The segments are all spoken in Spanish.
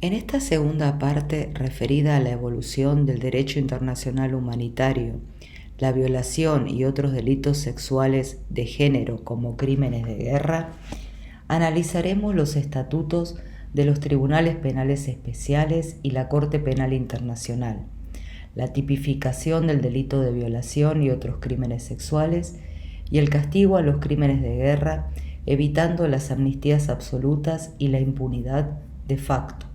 En esta segunda parte referida a la evolución del derecho internacional humanitario, la violación y otros delitos sexuales de género como crímenes de guerra, analizaremos los estatutos de los tribunales penales especiales y la Corte Penal Internacional, la tipificación del delito de violación y otros crímenes sexuales y el castigo a los crímenes de guerra, evitando las amnistías absolutas y la impunidad de facto.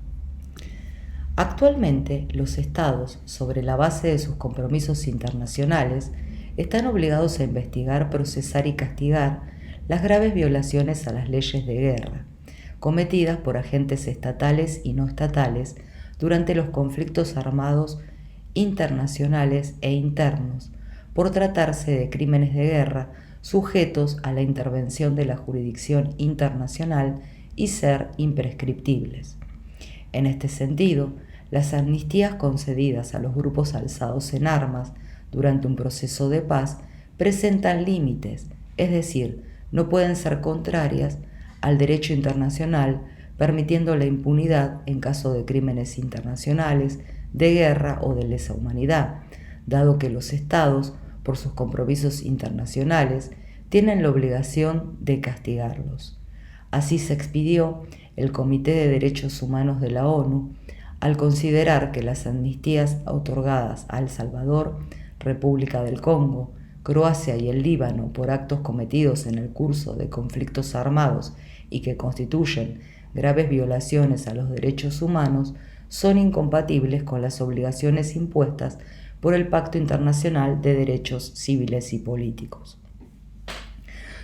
Actualmente, los Estados, sobre la base de sus compromisos internacionales, están obligados a investigar, procesar y castigar las graves violaciones a las leyes de guerra, cometidas por agentes estatales y no estatales durante los conflictos armados internacionales e internos, por tratarse de crímenes de guerra sujetos a la intervención de la jurisdicción internacional y ser imprescriptibles. En este sentido, las amnistías concedidas a los grupos alzados en armas durante un proceso de paz presentan límites, es decir, no pueden ser contrarias al derecho internacional, permitiendo la impunidad en caso de crímenes internacionales, de guerra o de lesa humanidad, dado que los Estados, por sus compromisos internacionales, tienen la obligación de castigarlos. Así se expidió el Comité de Derechos Humanos de la ONU al considerar que las amnistías otorgadas a El Salvador, República del Congo, Croacia y el Líbano por actos cometidos en el curso de conflictos armados y que constituyen graves violaciones a los derechos humanos son incompatibles con las obligaciones impuestas por el Pacto Internacional de Derechos Civiles y Políticos.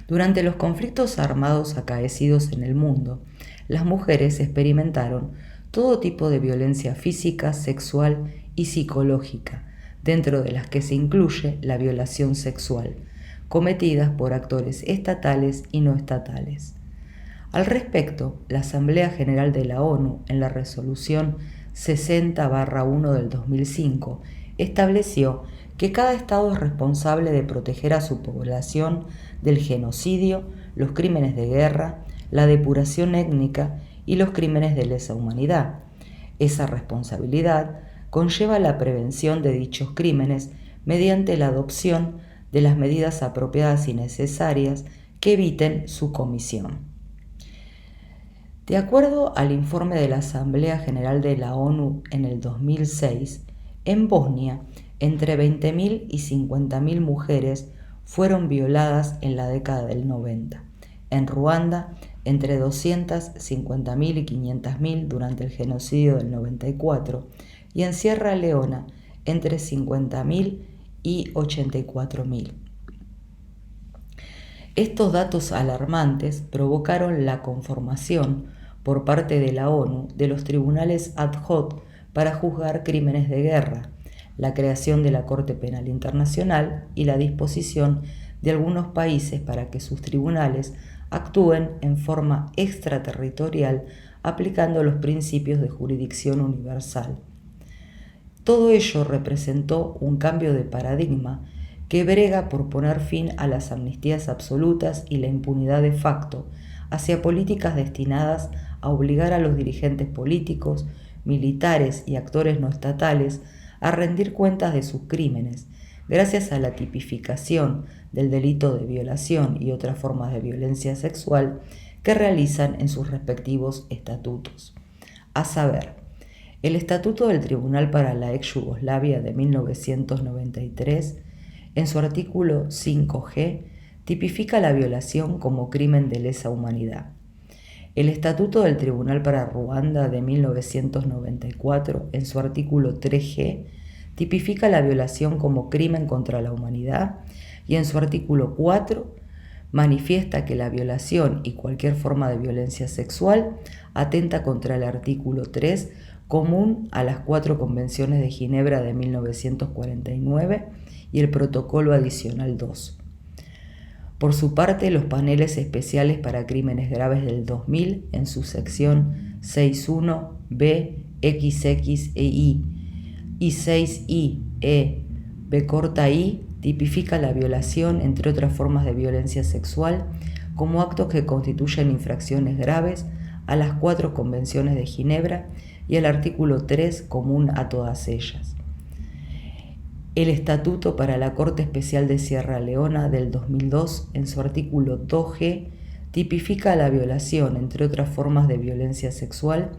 Durante los conflictos armados acaecidos en el mundo, las mujeres experimentaron todo tipo de violencia física, sexual y psicológica, dentro de las que se incluye la violación sexual, cometidas por actores estatales y no estatales. Al respecto, la Asamblea General de la ONU, en la resolución 60/1 del 2005, estableció que cada Estado es responsable de proteger a su población del genocidio, los crímenes de guerra, la depuración étnica y los crímenes de lesa humanidad. Esa responsabilidad conlleva la prevención de dichos crímenes mediante la adopción de las medidas apropiadas y necesarias que eviten su comisión. De acuerdo al informe de la Asamblea General de la ONU en el 2006, en Bosnia, entre 20.000 y 50.000 mujeres fueron violadas en la década del 90. En Ruanda, entre 250.000 y 500.000 durante el genocidio del 94, y en Sierra Leona, entre 50.000 y 84.000. Estos datos alarmantes provocaron la conformación por parte de la ONU de los tribunales ad hoc para juzgar crímenes de guerra, la creación de la Corte Penal Internacional y la disposición de algunos países para que sus tribunales actúen en forma extraterritorial aplicando los principios de jurisdicción universal. Todo ello representó un cambio de paradigma que brega por poner fin a las amnistías absolutas y la impunidad de facto hacia políticas destinadas a obligar a los dirigentes políticos, militares y actores no estatales a rendir cuentas de sus crímenes, gracias a la tipificación del delito de violación y otras formas de violencia sexual que realizan en sus respectivos estatutos. A saber, el Estatuto del Tribunal para la Ex Yugoslavia de 1993, en su artículo 5G, tipifica la violación como crimen de lesa humanidad. El Estatuto del Tribunal para Ruanda de 1994, en su artículo 3G, tipifica la violación como crimen contra la humanidad y en su artículo 4 manifiesta que la violación y cualquier forma de violencia sexual atenta contra el artículo 3 común a las 4 convenciones de Ginebra de 1949 y el protocolo adicional 2. Por su parte, los paneles especiales para crímenes graves del 2000, en su sección 6.1b, XX e I, y 6I, E, B corta I, tipifica la violación, entre otras formas de violencia sexual, como actos que constituyen infracciones graves a las 4 convenciones de Ginebra y al artículo 3 común a todas ellas. El Estatuto para la Corte Especial de Sierra Leona del 2002, en su artículo 2G, tipifica la violación, entre otras formas de violencia sexual,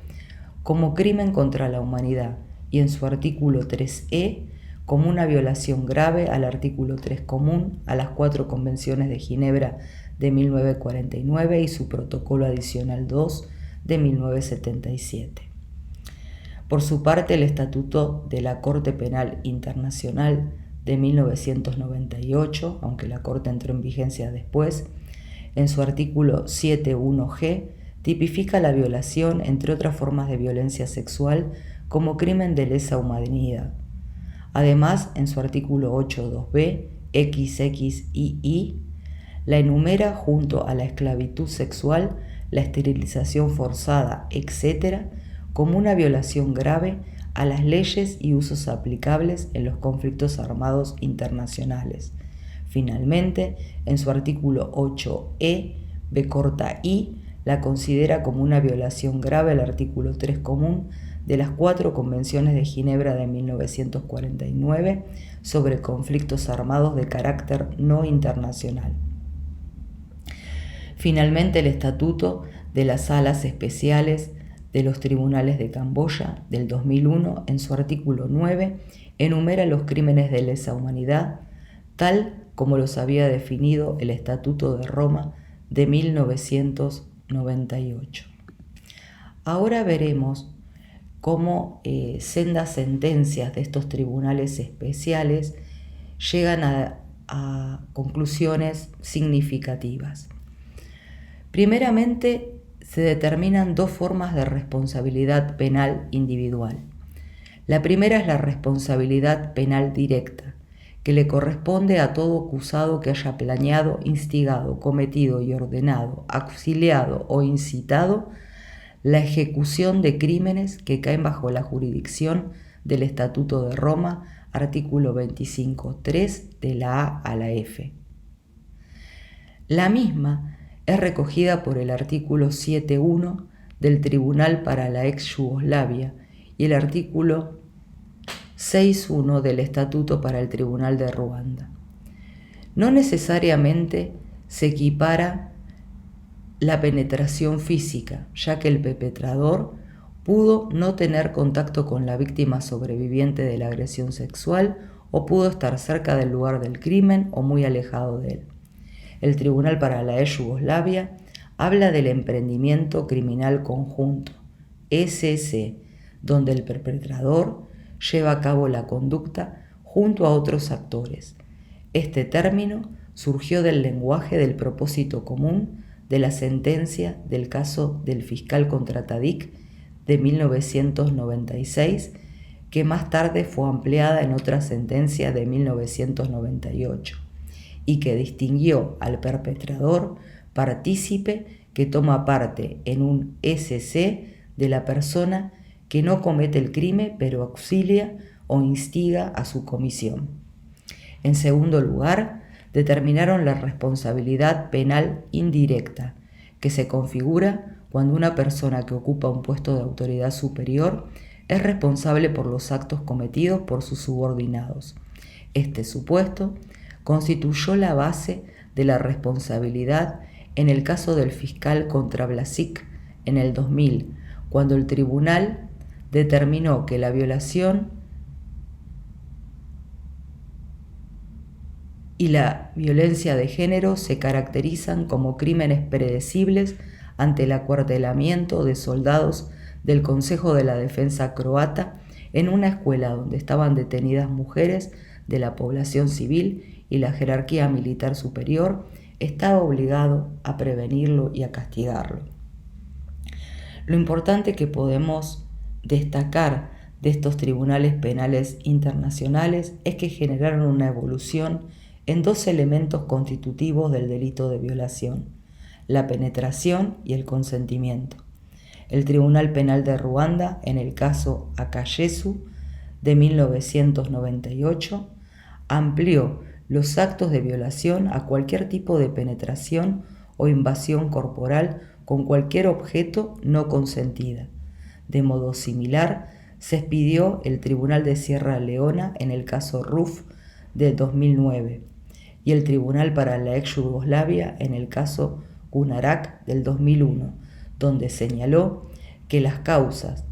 como crimen contra la humanidad y en su artículo 3E como una violación grave al artículo 3 común a las 4 convenciones de Ginebra de 1949 y su protocolo adicional 2 de 1977. Por su parte, el Estatuto de la Corte Penal Internacional de 1998, aunque la Corte entró en vigencia después, en su artículo 7.1g, tipifica la violación, entre otras formas de violencia sexual, como crimen de lesa humanidad. Además, en su artículo 8.2b, XXII, la enumera junto a la esclavitud sexual, la esterilización forzada, etc., como una violación grave a las leyes y usos aplicables en los conflictos armados internacionales. Finalmente, en su artículo 8e, B-I, la considera como una violación grave al artículo 3 común de las 4 convenciones de Ginebra de 1949 sobre conflictos armados de carácter no internacional. Finalmente, el Estatuto de las Salas Especiales de los Tribunales de Camboya del 2001, en su artículo 9, enumera los crímenes de lesa humanidad, tal como los había definido el Estatuto de Roma de 1998. Ahora veremos cómo sendas sentencias de estos tribunales especiales llegan a conclusiones significativas. Primeramente, se determinan 2 formas de responsabilidad penal individual. La primera es la responsabilidad penal directa, que le corresponde a todo acusado que haya planeado, instigado, cometido y ordenado, auxiliado o incitado la ejecución de crímenes que caen bajo la jurisdicción del Estatuto de Roma, artículo 25.3 de la A a la F. La misma es recogida por el artículo 7.1 del Tribunal para la ex Yugoslavia y el artículo 6.1 del Estatuto para el Tribunal de Ruanda. No necesariamente se equipara la penetración física, ya que el perpetrador pudo no tener contacto con la víctima sobreviviente de la agresión sexual o pudo estar cerca del lugar del crimen o muy alejado de él. El Tribunal para la ex Yugoslavia habla del emprendimiento criminal conjunto, SC, donde el perpetrador lleva a cabo la conducta junto a otros actores. Este término surgió del lenguaje del propósito común de la sentencia del caso del fiscal contra Tadic de 1996, que más tarde fue ampliada en otra sentencia de 1998 y que distinguió al perpetrador partícipe que toma parte en un SC de la persona que no comete el crimen pero auxilia o instiga a su comisión. En segundo lugar, determinaron la responsabilidad penal indirecta, que se configura cuando una persona que ocupa un puesto de autoridad superior es responsable por los actos cometidos por sus subordinados. Este supuesto constituyó la base de la responsabilidad en el caso del fiscal contra Vlasic en el 2000, cuando el tribunal determinó que la violación y la violencia de género se caracterizan como crímenes predecibles ante el acuartelamiento de soldados del Consejo de la Defensa croata en una escuela donde estaban detenidas mujeres de la población civil y la jerarquía militar superior estaba obligado a prevenirlo y a castigarlo. Lo importante que podemos destacar de estos tribunales penales internacionales es que generaron una evolución en 2 elementos constitutivos del delito de violación: la penetración y el consentimiento. El Tribunal Penal de Ruanda, en el caso Akayesu de 1998, amplió los actos de violación a cualquier tipo de penetración o invasión corporal con cualquier objeto no consentida. De modo similar, se expidió el Tribunal de Sierra Leona en el caso Ruf de 2009 y el Tribunal para la ex Yugoslavia en el caso Gunarak del 2001, donde señaló que las causas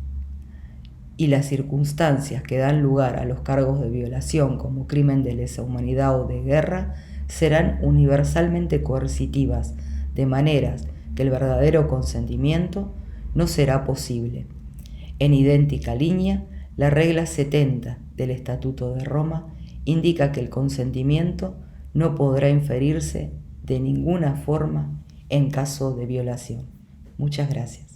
y las circunstancias que dan lugar a los cargos de violación como crimen de lesa humanidad o de guerra serán universalmente coercitivas, de maneras que el verdadero consentimiento no será posible. En idéntica línea, la regla 70 del Estatuto de Roma indica que el consentimiento no podrá inferirse de ninguna forma en caso de violación. Muchas gracias.